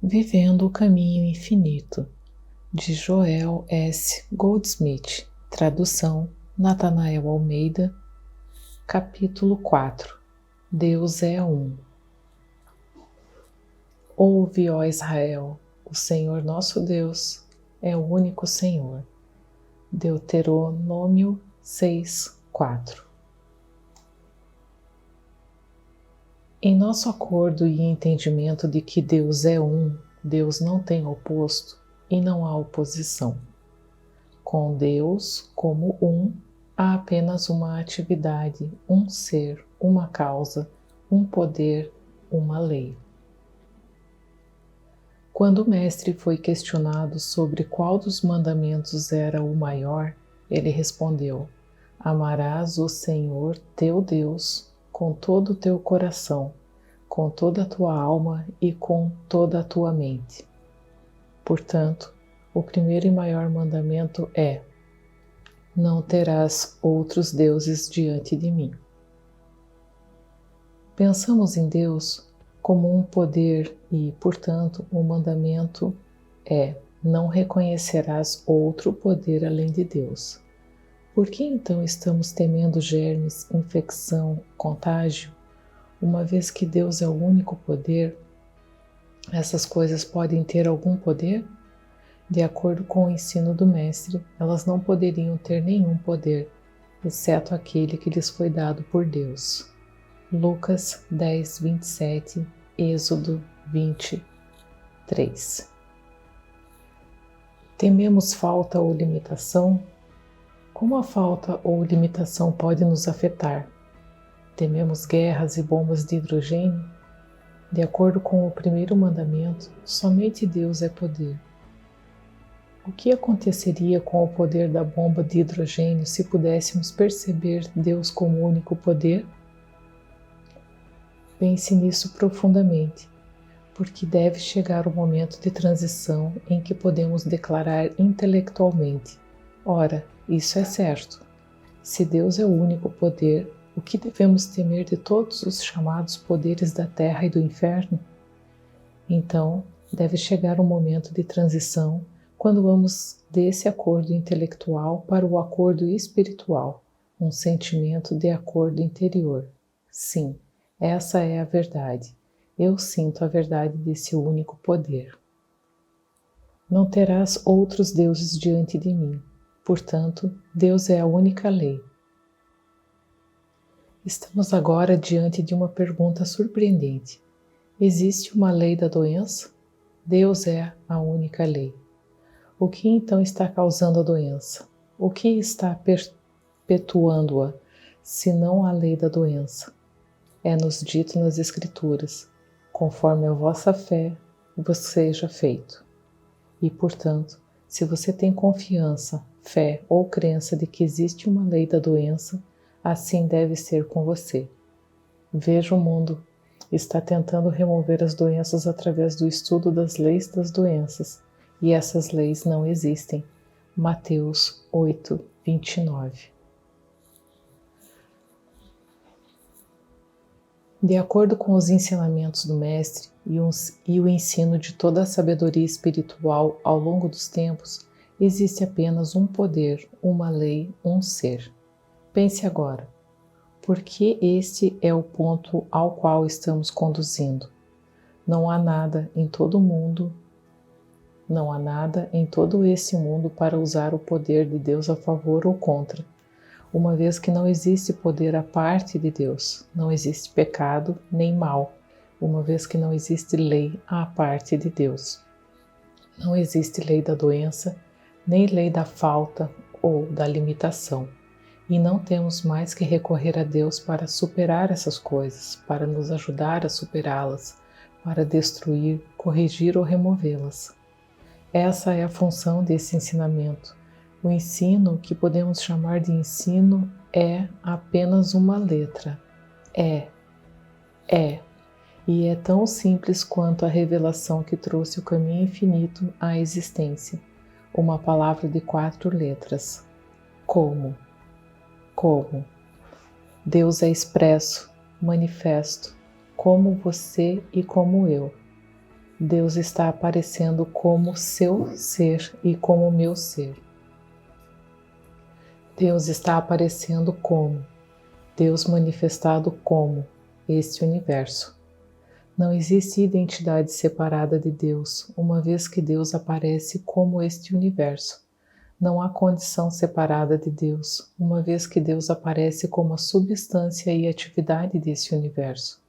Vivendo o Caminho Infinito, de Joel S. Goldsmith, tradução Natanael Almeida, capítulo 4. Deus é um. Ouve, ó Israel, o Senhor nosso Deus é o único Senhor. Deuteronômio 6:4. Em nosso acordo e entendimento de que Deus é um, Deus não tem oposto e não há oposição. Com Deus como um, há apenas uma atividade, um ser, uma causa, um poder, uma lei. Quando o mestre foi questionado sobre qual dos mandamentos era o maior, ele respondeu: Amarás o Senhor teu Deus com todo o teu coração, com toda a tua alma e com toda a tua mente. Portanto, o primeiro e maior mandamento é: não terás outros deuses diante de mim. Pensamos em Deus como um poder e, portanto, o mandamento é: não reconhecerás outro poder além de Deus. Por que então estamos temendo germes, infecção, contágio? Uma vez que Deus é o único poder, essas coisas podem ter algum poder? De acordo com o ensino do Mestre, elas não poderiam ter nenhum poder, exceto aquele que lhes foi dado por Deus. Lucas 10:27, Êxodo 23. Tememos falta ou limitação? Como a falta ou limitação pode nos afetar? Tememos guerras e bombas de hidrogênio? De acordo com o primeiro mandamento, somente Deus é poder. O que aconteceria com o poder da bomba de hidrogênio se pudéssemos perceber Deus como único poder? Pense nisso profundamente, porque deve chegar o momento de transição em que podemos declarar intelectualmente: ora, isso é certo. Se Deus é o único poder, o que devemos temer de todos os chamados poderes da terra e do inferno? Então, deve chegar o momento de transição quando vamos desse acordo intelectual para o acordo espiritual, um sentimento de acordo interior. Sim, essa é a verdade. Eu sinto a verdade desse único poder. Não terás outros deuses diante de mim. Portanto, Deus é a única lei. Estamos agora diante de uma pergunta surpreendente. Existe uma lei da doença? Deus é a única lei. O que então está causando a doença? O que está perpetuando-a, se não a lei da doença? É-nos dito nas Escrituras: conforme a vossa fé vos seja feito. E, portanto, se você tem confiança, fé ou crença de que existe uma lei da doença, assim deve ser com você. Veja o mundo. Está tentando remover as doenças através do estudo das leis das doenças, e essas leis não existem. Mateus 8:29. De acordo com os ensinamentos do Mestre e o ensino de toda a sabedoria espiritual ao longo dos tempos, existe apenas um poder, uma lei, um ser. Pense agora. Porque este é o ponto ao qual estamos conduzindo. Não há nada em todo esse mundo para usar o poder de Deus a favor ou contra, uma vez que não existe poder à parte de Deus, não existe pecado nem mal, uma vez que não existe lei à parte de Deus. Não existe lei da doença, nem lei da falta ou da limitação. E não temos mais que recorrer a Deus para superar essas coisas, para nos ajudar a superá-las, para destruir, corrigir ou removê-las. Essa é a função desse ensinamento. O ensino, que podemos chamar de ensino, é apenas uma letra. É. E é tão simples quanto a revelação que trouxe o caminho infinito à existência. Uma palavra de 4 letras. Como? Deus é expresso, manifesto, como você e como eu. Deus está aparecendo como seu ser e como meu ser. Deus está aparecendo como Deus manifestado como este universo. Não existe identidade separada de Deus, uma vez que Deus aparece como este universo. Não há condição separada de Deus, uma vez que Deus aparece como a substância e atividade desse universo.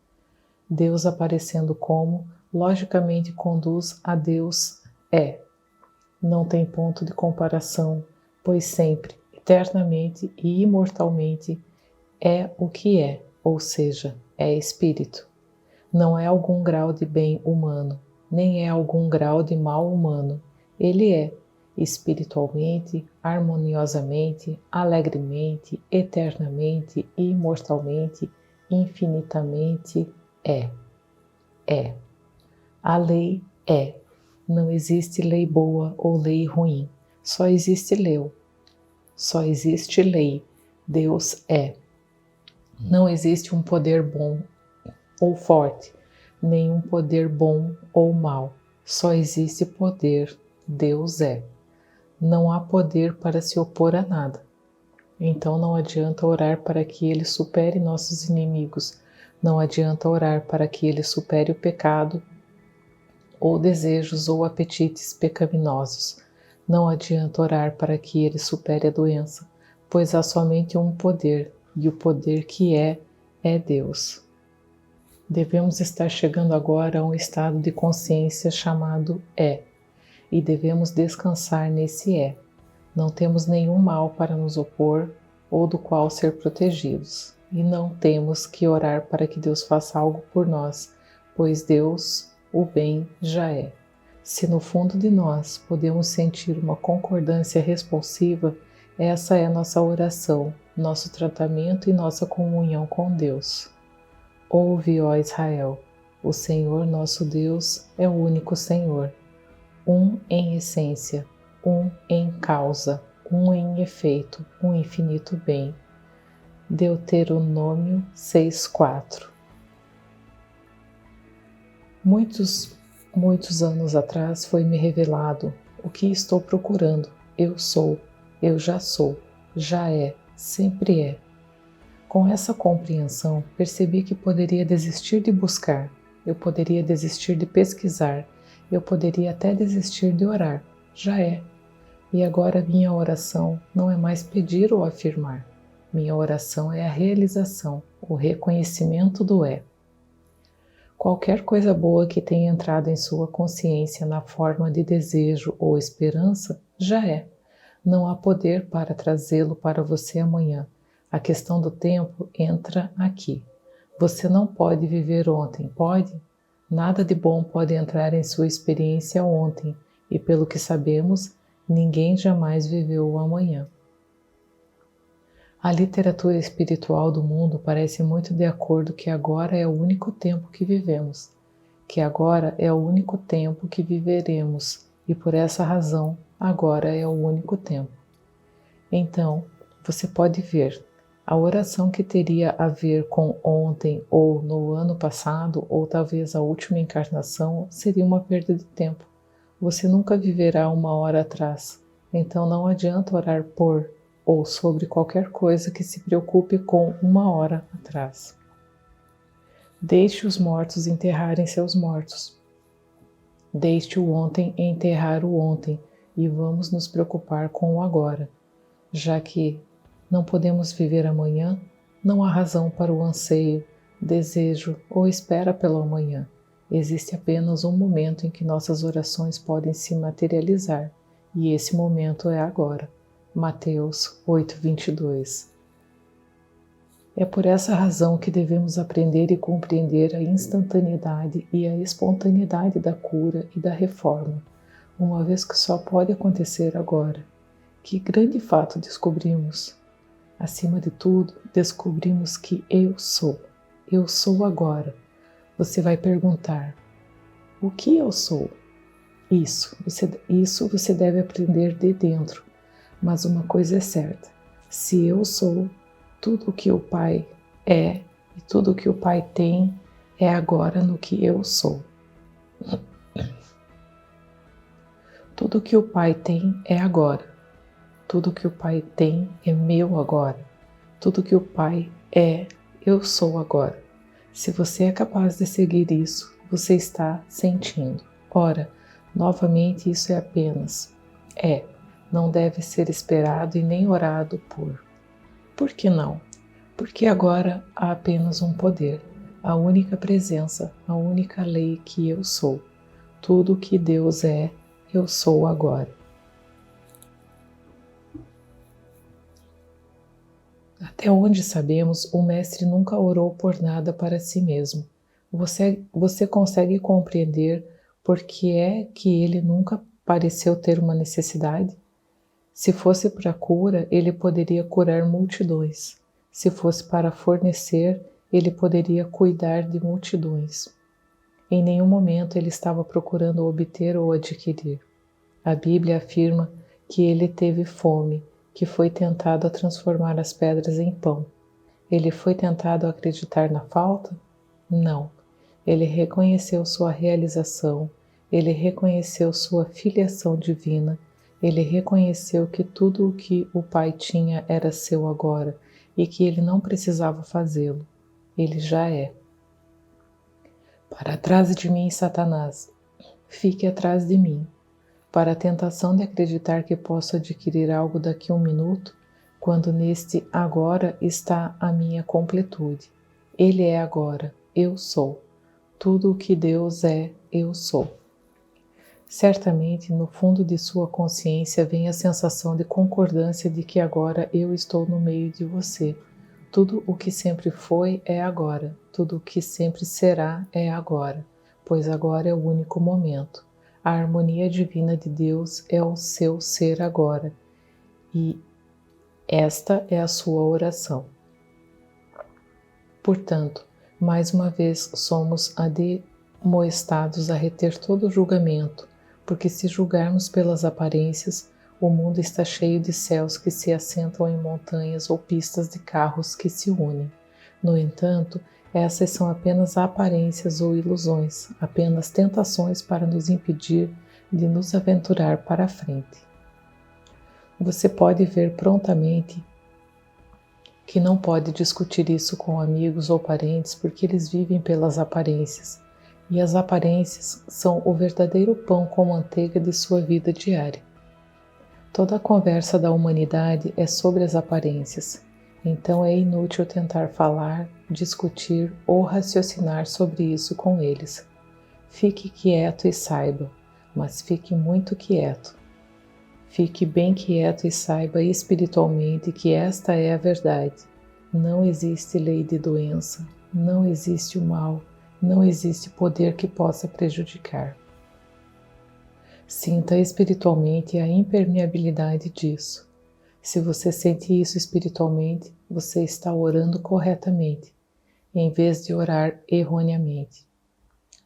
Deus aparecendo como, logicamente conduz a Deus é. Não tem ponto de comparação, pois sempre, eternamente e imortalmente é o que é, ou seja, é espírito. Não é algum grau de bem humano, nem é algum grau de mal humano. Ele é, espiritualmente, harmoniosamente, alegremente, eternamente, imortalmente, infinitamente é. É. A lei é. Não existe lei boa ou lei ruim. Só existe lei. Só existe lei. Deus é. Não existe um poder bom ou forte, nem um poder bom ou mau. Só existe poder. Deus é. Não há poder para se opor a nada. Então não adianta orar para que Ele supere nossos inimigos. Não adianta orar para que Ele supere o pecado, ou desejos ou apetites pecaminosos. Não adianta orar para que Ele supere a doença, pois há somente um poder, e o poder que é Deus. Devemos estar chegando agora a um estado de consciência chamado é, e devemos descansar nesse é. Não temos nenhum mal para nos opor ou do qual ser protegidos, e não temos que orar para que Deus faça algo por nós, pois Deus, o bem, já é. Se no fundo de nós podemos sentir uma concordância responsiva, essa é nossa oração, nosso tratamento e nossa comunhão com Deus. Ouve, ó Israel, o Senhor nosso Deus é o único Senhor, um em essência, um em causa, um em efeito, um infinito bem. Deuteronômio 6:4. Muitos anos atrás foi-me revelado o que estou procurando. Eu sou, eu já sou, já é, sempre é. Com essa compreensão, percebi que poderia desistir de buscar, eu poderia desistir de pesquisar, eu poderia até desistir de orar. Já é. E agora minha oração não é mais pedir ou afirmar. Minha oração é a realização, o reconhecimento do é. Qualquer coisa boa que tenha entrado em sua consciência na forma de desejo ou esperança, já é. Não há poder para trazê-lo para você amanhã. A questão do tempo entra aqui. Você não pode viver ontem, pode? Nada de bom pode entrar em sua experiência ontem, e pelo que sabemos, ninguém jamais viveu o amanhã. A literatura espiritual do mundo parece muito de acordo que agora é o único tempo que vivemos, que agora é o único tempo que viveremos, e por essa razão, agora é o único tempo. Então, você pode ver, a oração que teria a ver com ontem ou no ano passado, ou talvez a última encarnação, seria uma perda de tempo. Você nunca viverá uma hora atrás, então não adianta orar por ou sobre qualquer coisa que se preocupe com uma hora atrás. Deixe os mortos enterrarem seus mortos. Deixe o ontem enterrar o ontem e vamos nos preocupar com o agora. Já que não podemos viver amanhã, não há razão para o anseio, desejo ou espera pelo amanhã. Existe apenas um momento em que nossas orações podem se materializar, e esse momento é agora. Mateus 8:22. É por essa razão que devemos aprender e compreender a instantaneidade e a espontaneidade da cura e da reforma, uma vez que só pode acontecer agora. Que grande fato descobrimos! Acima de tudo, descobrimos que eu sou agora. Você vai perguntar, o que eu sou? Isso você deve aprender de dentro, mas uma coisa é certa, se eu sou, tudo o que o Pai é e tudo o que o Pai tem é agora no que eu sou. Tudo que o Pai tem é agora. Tudo que o Pai tem é meu agora. Tudo que o Pai é, eu sou agora. Se você é capaz de seguir isso, você está sentindo. Ora, novamente isso é apenas não deve ser esperado e nem orado por. Por que não? Porque agora há apenas um poder, a única presença, a única lei que eu sou. Tudo que Deus é, eu sou agora. Até onde sabemos, o Mestre nunca orou por nada para si mesmo. Você consegue compreender por que é que ele nunca pareceu ter uma necessidade? Se fosse para cura, ele poderia curar multidões. Se fosse para fornecer, ele poderia cuidar de multidões. Em nenhum momento ele estava procurando obter ou adquirir. A Bíblia afirma que ele teve fome, que foi tentado a transformar as pedras em pão. Ele foi tentado a acreditar na falta? Não. Ele reconheceu sua realização, ele reconheceu sua filiação divina, ele reconheceu que tudo o que o Pai tinha era seu agora e que ele não precisava fazê-lo. Ele já é. Para trás de mim, Satanás, fique atrás de mim. Para a tentação de acreditar que posso adquirir algo daqui a um minuto, quando neste agora está a minha completude. Ele é agora, eu sou. Tudo o que Deus é, eu sou. Certamente, no fundo de sua consciência vem a sensação de concordância de que agora eu estou no meio de você. Tudo o que sempre foi é agora. Tudo o que sempre será é agora, pois agora é o único momento. A harmonia divina de Deus é o seu ser agora, e esta é a sua oração. Portanto, mais uma vez somos admoestados a reter todo julgamento, porque se julgarmos pelas aparências, o mundo está cheio de céus que se assentam em montanhas ou pistas de carros que se unem. No entanto, essas são apenas aparências ou ilusões, apenas tentações para nos impedir de nos aventurar para a frente. Você pode ver prontamente que não pode discutir isso com amigos ou parentes porque eles vivem pelas aparências, e as aparências são o verdadeiro pão com manteiga de sua vida diária. Toda a conversa da humanidade é sobre as aparências, então é inútil tentar falar, discutir ou raciocinar sobre isso com eles. Fique quieto e saiba, mas fique muito quieto. Fique bem quieto e saiba espiritualmente que esta é a verdade. Não existe lei de doença, não existe o mal, não existe poder que possa prejudicar. Sinta espiritualmente a impermeabilidade disso. Se você sente isso espiritualmente, você está orando corretamente, em vez de orar erroneamente.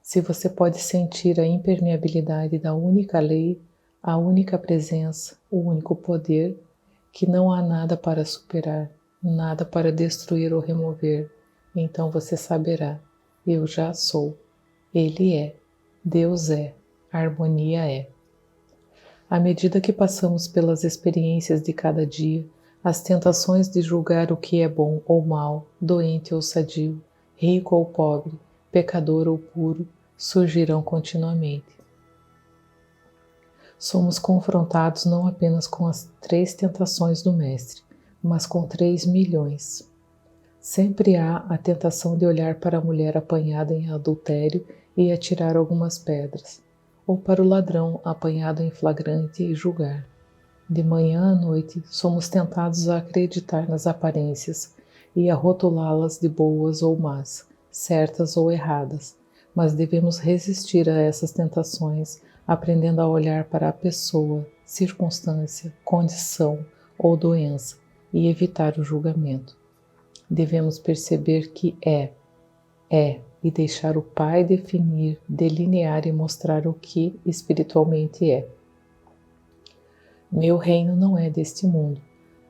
Se você pode sentir a impermeabilidade da única lei, a única presença, o único poder, que não há nada para superar, nada para destruir ou remover, então você saberá: eu já sou, Ele é, Deus é, a harmonia é. À medida que passamos pelas experiências de cada dia, as tentações de julgar o que é bom ou mal, doente ou sadio, rico ou pobre, pecador ou puro, surgirão continuamente. Somos confrontados não apenas com as 3 tentações do Mestre, mas com 3 milhões. Sempre há a tentação de olhar para a mulher apanhada em adultério e atirar algumas pedras, ou para o ladrão apanhado em flagrante e julgar. De manhã à noite, somos tentados a acreditar nas aparências e a rotulá-las de boas ou más, certas ou erradas, mas devemos resistir a essas tentações, aprendendo a olhar para a pessoa, circunstância, condição ou doença e evitar o julgamento. Devemos perceber que e deixar o Pai definir, delinear e mostrar o que espiritualmente é. Meu reino não é deste mundo.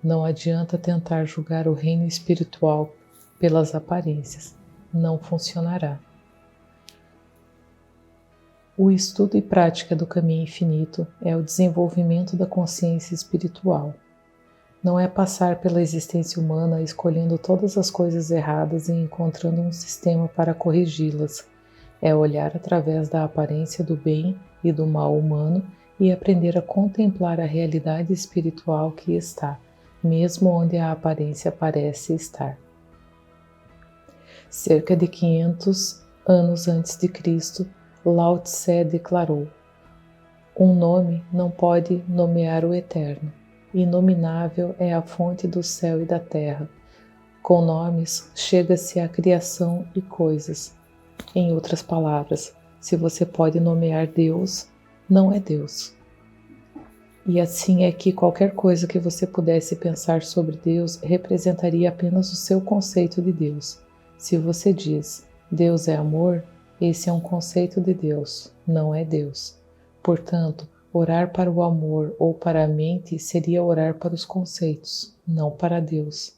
Não adianta tentar julgar o reino espiritual pelas aparências. Não funcionará. O estudo e prática do caminho infinito é o desenvolvimento da consciência espiritual. Não é passar pela existência humana escolhendo todas as coisas erradas e encontrando um sistema para corrigi-las. É olhar através da aparência do bem e do mal humano e aprender a contemplar a realidade espiritual que está, mesmo onde a aparência parece estar. Cerca de 500 anos antes de Cristo, Lao Tse declarou: um nome não pode nomear o eterno. Inominável é a fonte do céu e da terra. Com nomes chega-se à criação e coisas. Em outras palavras, se você pode nomear Deus, não é Deus. E assim é que qualquer coisa que você pudesse pensar sobre Deus representaria apenas o seu conceito de Deus. Se você diz, Deus é amor, esse é um conceito de Deus, não é Deus. Portanto, orar para o amor ou para a mente seria orar para os conceitos, não para Deus.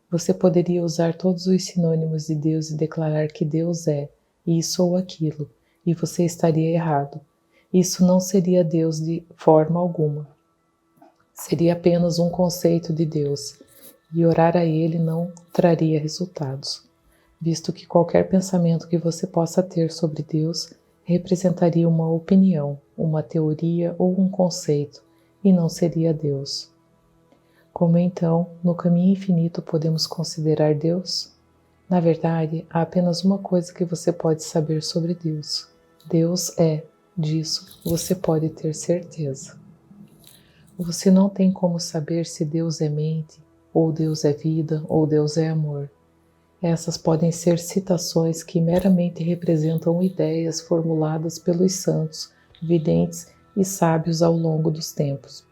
Você poderia usar todos os sinônimos de Deus e declarar que Deus é isso ou aquilo, e você estaria errado. Isso não seria Deus de forma alguma. Seria apenas um conceito de Deus, e orar a Ele não traria resultados, visto que qualquer pensamento que você possa ter sobre Deus representaria uma opinião, uma teoria ou um conceito, e não seria Deus. Como então, no caminho infinito podemos considerar Deus? Na verdade, há apenas uma coisa que você pode saber sobre Deus. Deus é, disso você pode ter certeza. Você não tem como saber se Deus é mente, ou Deus é vida, ou Deus é amor. Essas podem ser citações que meramente representam ideias formuladas pelos santos, videntes e sábios ao longo dos tempos.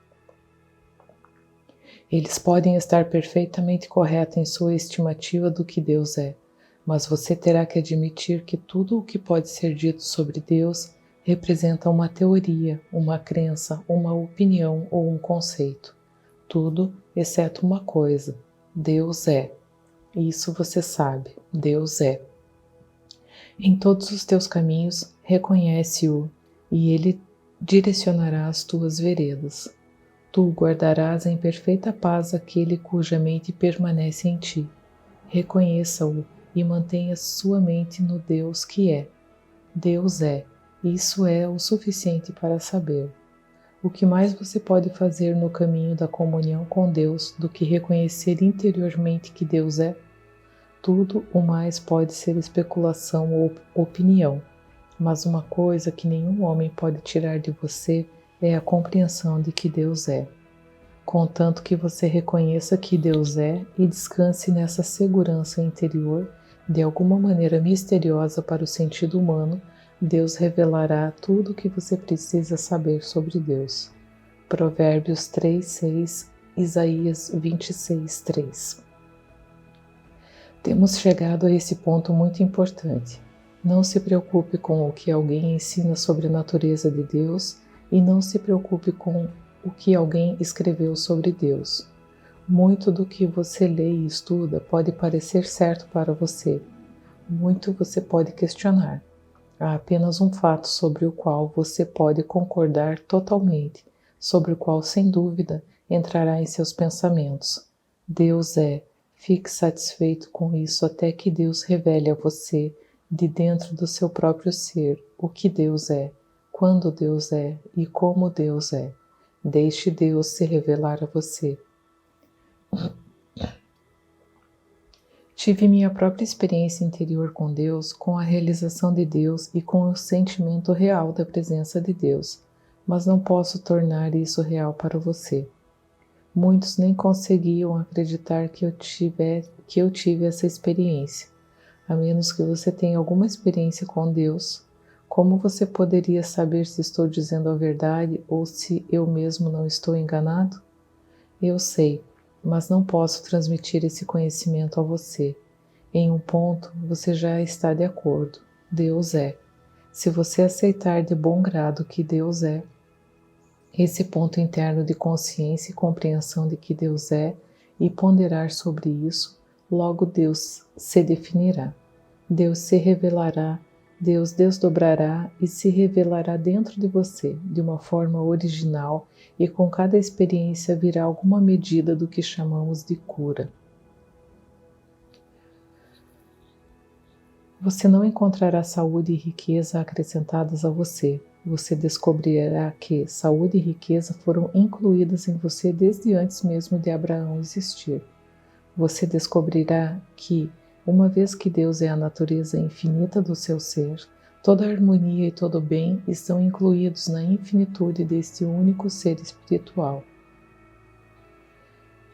Eles podem estar perfeitamente corretos em sua estimativa do que Deus é, mas você terá que admitir que tudo o que pode ser dito sobre Deus representa uma teoria, uma crença, uma opinião ou um conceito. Tudo, exceto uma coisa: Deus é. Isso você sabe, Deus é. Em todos os teus caminhos, reconhece-o, e ele direcionará as tuas veredas. Tu guardarás em perfeita paz aquele cuja mente permanece em ti. Reconheça-o e mantenha sua mente no Deus que é. Deus é. Isso é o suficiente para saber. O que mais você pode fazer no caminho da comunhão com Deus do que reconhecer interiormente que Deus é? Tudo o mais pode ser especulação ou opinião, mas uma coisa que nenhum homem pode tirar de você é a compreensão de que Deus é. Contanto que você reconheça que Deus é e descanse nessa segurança interior, de alguma maneira misteriosa para o sentido humano, Deus revelará tudo o que você precisa saber sobre Deus. Provérbios 3:6, Isaías 26:3. Temos chegado a esse ponto muito importante. Não se preocupe com o que alguém ensina sobre a natureza de Deus e não se preocupe com o que alguém escreveu sobre Deus. Muito do que você lê e estuda pode parecer certo para você. Muito você pode questionar. Há apenas um fato sobre o qual você pode concordar totalmente, sobre o qual, sem dúvida, entrará em seus pensamentos. Deus é. Fique satisfeito com isso até que Deus revele a você, de dentro do seu próprio ser, o que Deus é, quando Deus é e como Deus é. Deixe Deus se revelar a você. Tive minha própria experiência interior com Deus, com a realização de Deus e com o sentimento real da presença de Deus, mas não posso tornar isso real para você. Muitos nem conseguiam acreditar que eu tive essa experiência. A menos que você tenha alguma experiência com Deus, como você poderia saber se estou dizendo a verdade ou se eu mesmo não estou enganado? Eu sei, mas não posso transmitir esse conhecimento a você. Em um ponto, você já está de acordo. Deus é. Se você aceitar de bom grado que Deus é, esse ponto interno de consciência e compreensão de que Deus é, e ponderar sobre isso, logo Deus se definirá. Deus se revelará Deus desdobrará e se revelará dentro de você de uma forma original, e com cada experiência virá alguma medida do que chamamos de cura. Você não encontrará saúde e riqueza acrescentadas a você. Você descobrirá que saúde e riqueza foram incluídas em você desde antes mesmo de Abraão existir. Você descobrirá que, uma vez que Deus é a natureza infinita do seu ser, toda a harmonia e todo o bem estão incluídos na infinitude deste único ser espiritual.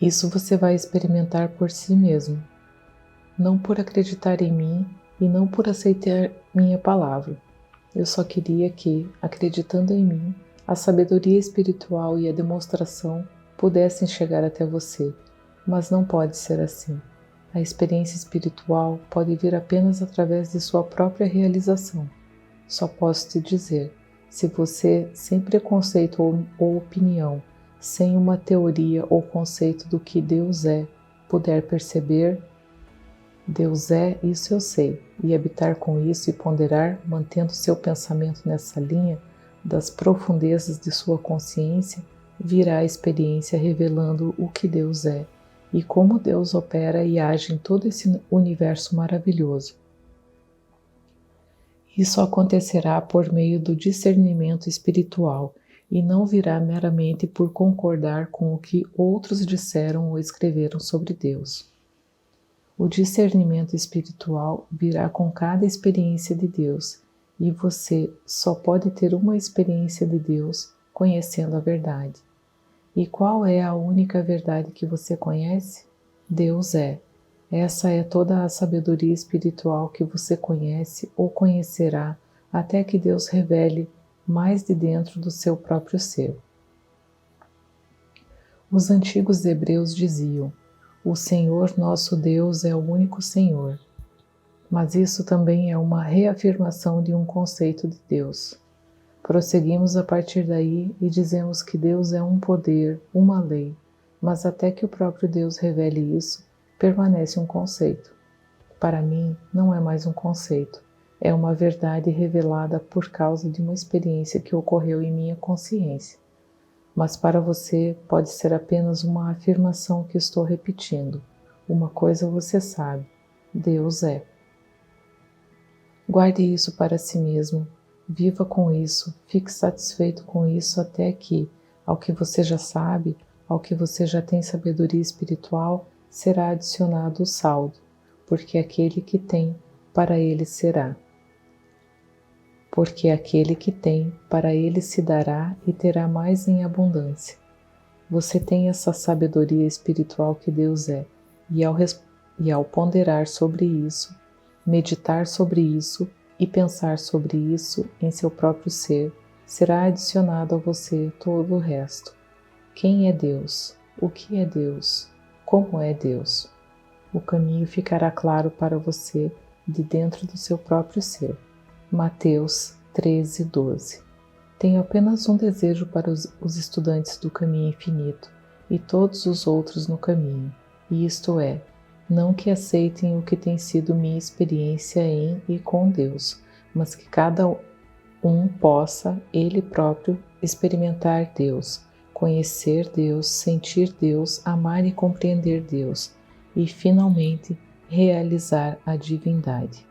Isso você vai experimentar por si mesmo, não por acreditar em mim e não por aceitar minha palavra. Eu só queria que, acreditando em mim, a sabedoria espiritual e a demonstração pudessem chegar até você, mas não pode ser assim. A experiência espiritual pode vir apenas através de sua própria realização. Só posso te dizer, se você, sem preconceito ou opinião, sem uma teoria ou conceito do que Deus é, puder perceber, Deus é, isso eu sei, e habitar com isso e ponderar, mantendo seu pensamento nessa linha das profundezas de sua consciência, virá a experiência revelando o que Deus é e como Deus opera e age em todo esse universo maravilhoso. Isso acontecerá por meio do discernimento espiritual e não virá meramente por concordar com o que outros disseram ou escreveram sobre Deus. O discernimento espiritual virá com cada experiência de Deus, e você só pode ter uma experiência de Deus conhecendo a verdade. E qual é a única verdade que você conhece? Deus é. Essa é toda a sabedoria espiritual que você conhece ou conhecerá até que Deus revele mais de dentro do seu próprio ser. Os antigos hebreus diziam: o Senhor nosso Deus é o único Senhor. Mas isso também é uma reafirmação de um conceito de Deus. Prosseguimos a partir daí e dizemos que Deus é um poder, uma lei, mas até que o próprio Deus revele isso, permanece um conceito. Para mim, não é mais um conceito, é uma verdade revelada por causa de uma experiência que ocorreu em minha consciência. Mas para você pode ser apenas uma afirmação que estou repetindo. Uma coisa você sabe: Deus é. Guarde isso para si mesmo, viva com isso, fique satisfeito com isso até que, ao que você já sabe, ao que você já tem sabedoria espiritual, será adicionado o saldo, porque aquele que tem, para ele será. Porque aquele que tem, para ele se dará e terá mais em abundância. Você tem essa sabedoria espiritual que Deus é, e ao ponderar sobre isso, meditar sobre isso e pensar sobre isso em seu próprio ser, será adicionado a você todo o resto. Quem é Deus? O que é Deus? Como é Deus? O caminho ficará claro para você de dentro do seu próprio ser. Mateus 13:12. Tenho apenas um desejo para os estudantes do caminho infinito e todos os outros no caminho, e isto é, não que aceitem o que tem sido minha experiência em e com Deus, mas que cada um possa, ele próprio, experimentar Deus, conhecer Deus, sentir Deus, amar e compreender Deus, e finalmente realizar a divindade.